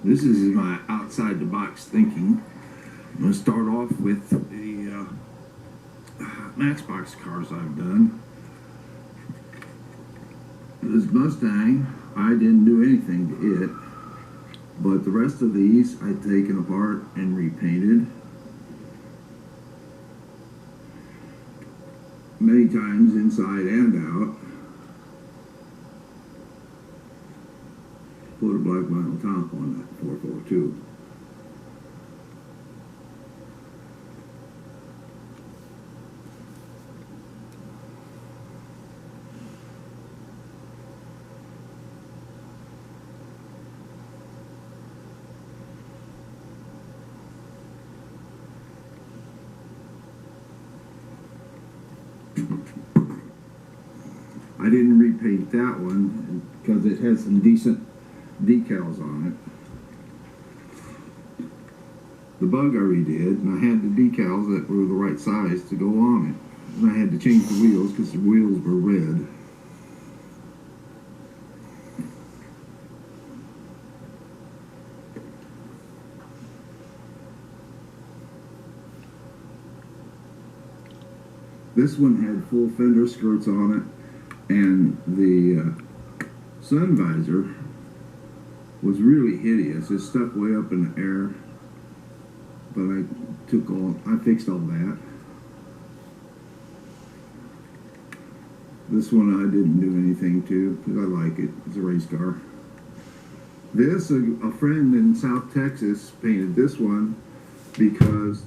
This is my outside the box thinking. I'm going to start off with the Matchbox cars I've done. This Mustang, I didn't do anything to it, but the rest of these I've taken apart and repainted many times inside and out. Put a black vinyl top on that 442. I didn't repaint that one because it has some decent decals on it. The Bug I redid, and I had the decals that were the right size to go on it. And I had to change the wheels because the wheels were red. This one had full fender skirts on it, and the sun visor was really hideous. It stuck way up in the air, but I fixed all that. This one I didn't do anything to because I like it. It's a race car. This, a friend in South Texas painted this one because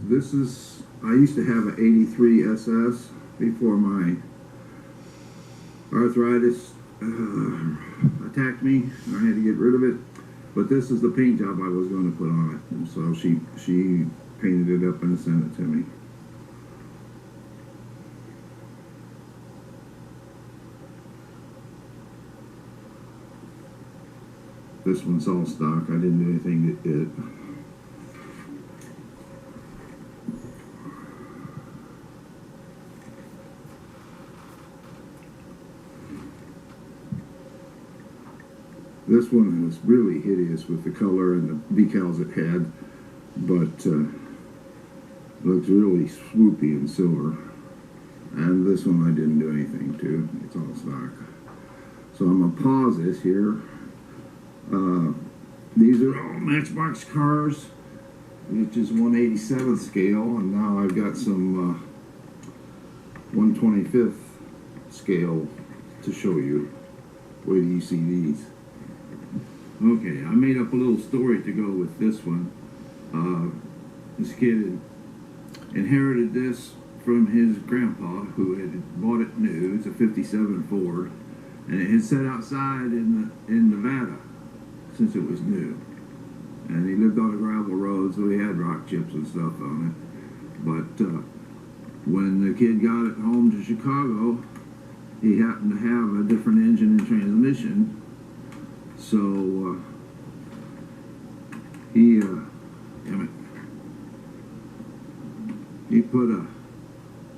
I used to have an 83 SS before my arthritis attacked me. I had to get rid of it. But this is the paint job I was going to put on it. And so she painted it up and sent it to me. This one's all stock. I didn't do anything to it. This one was really hideous with the color and the decals it had, but looks really swoopy in silver. And this one I didn't do anything to. It's all stock. So I'm going to pause this here. These are all Matchbox cars, which is 1/87th scale, and now I've got some 1/25th scale to show you. Wait till you see these. Okay, I made up a little story to go with this one. This kid inherited this from his grandpa, who had bought it new. It's a 57 Ford, and it had sat outside in Nevada since it was new. And he lived on a gravel road, so he had rock chips and stuff on it. But when the kid got it home to Chicago, he happened to have a different engine and transmission. So he put a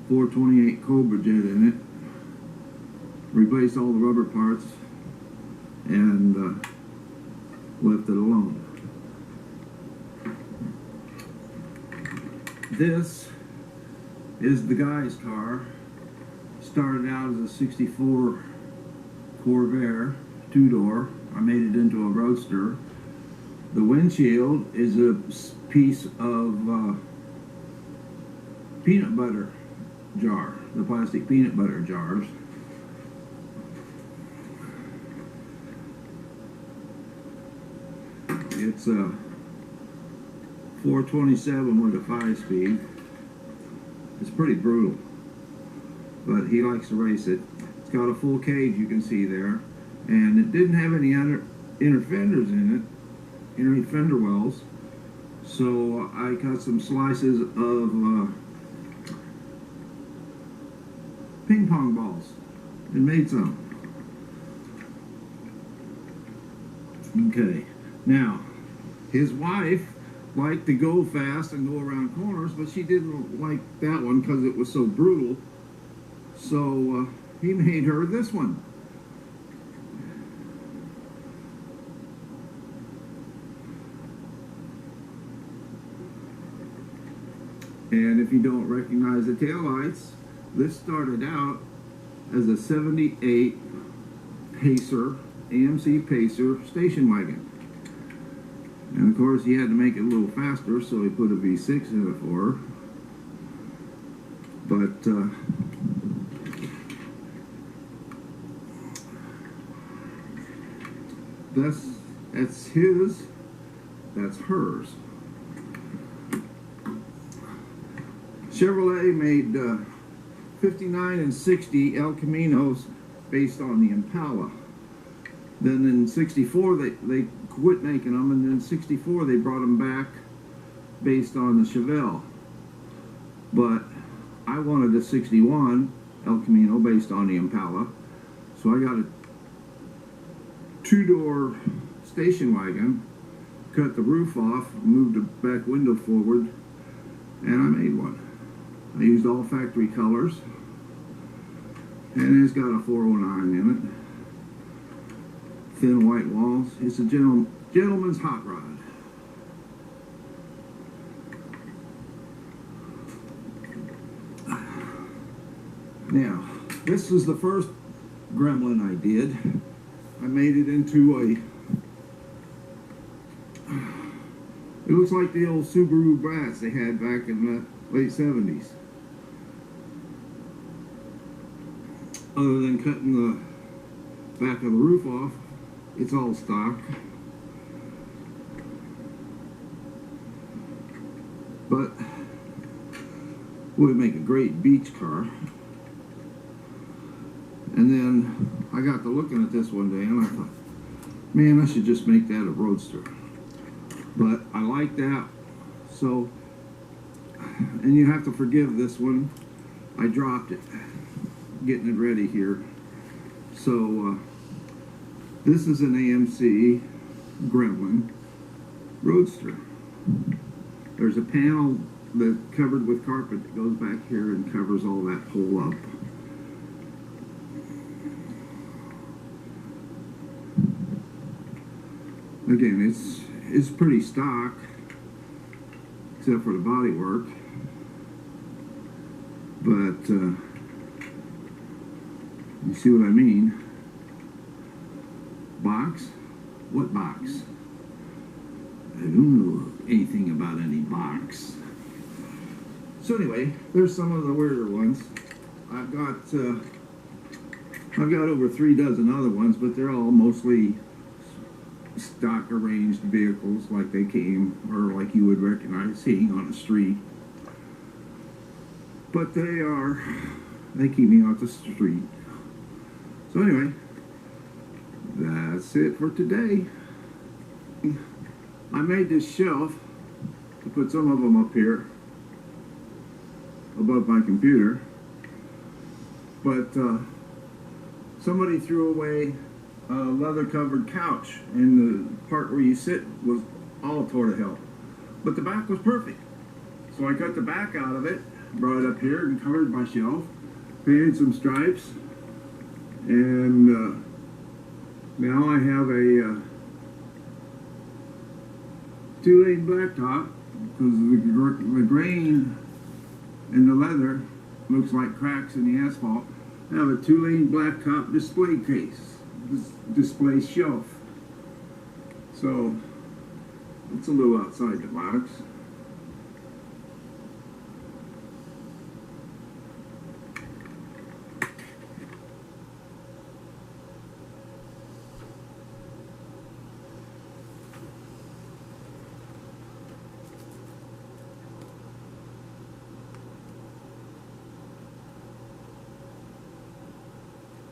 428 Cobra jet in it, replaced all the rubber parts, and left it alone. This is the guy's car. Started out as a 64 Corvair, two-door. I made it into a roadster. The windshield is a piece of peanut butter jar, the plastic peanut butter jars. It's a 427 with a 5-speed. It's pretty brutal, but he likes to race it. It's got a full cage, you can see there. And it didn't have any inner fenders in it, inner fender wells. So I cut some slices of ping pong balls and made some. Okay, now his wife liked to go fast and go around corners, but she didn't like that one because it was so brutal. So he made her this one. And if you don't recognize the taillights, this started out as a 78 Pacer, AMC Pacer station wagon. And of course he had to make it a little faster, so he put a V6 in it for her. But that's his, that's hers. Chevrolet made 59 and 60 El Caminos based on the Impala. Then in 64 they quit making them, and in 64 they brought them back based on the Chevelle. But I wanted a 61 El Camino based on the Impala, so I got a two-door station wagon, cut the roof off, moved the back window forward, and I made one. I used all factory colors, and it's got a 409 in it. Thin white walls. It's a gentleman's hot rod. Now, this is the first Gremlin I did. I made it into it looks like the old Subaru Brats they had back in the late 70s. Other than cutting the back of the roof off, it's all stock. But would make a great beach car. And then I got to looking at this one day and I thought, man, I should just make that a roadster. But I like that. So, and you have to forgive this one. I dropped it, getting it ready here. So, this is an AMC Gremlin Roadster. There's a panel that's covered with carpet that goes back here and covers all that hole up. Again, it's pretty stock, except for the body work. But you see what I mean? Box? What box? I don't know anything about any box. So anyway, there's some of the weirder ones. I've got over 3 dozen other ones, but they're all mostly stock arranged vehicles like they came, or like you would recognize seeing on the street. But they keep me off the street. So anyway, that's it for today. I made this shelf to put some of them up here above my computer, but somebody threw away a leather covered couch, and the part where you sit was all tore to hell, but the back was perfect. So I cut the back out of it, brought it up here and covered my shelf, painted some stripes, and now I have a 2-lane blacktop because the grain in the leather looks like cracks in the asphalt. I have a 2-lane blacktop display case, display shelf. So it's a little outside the box.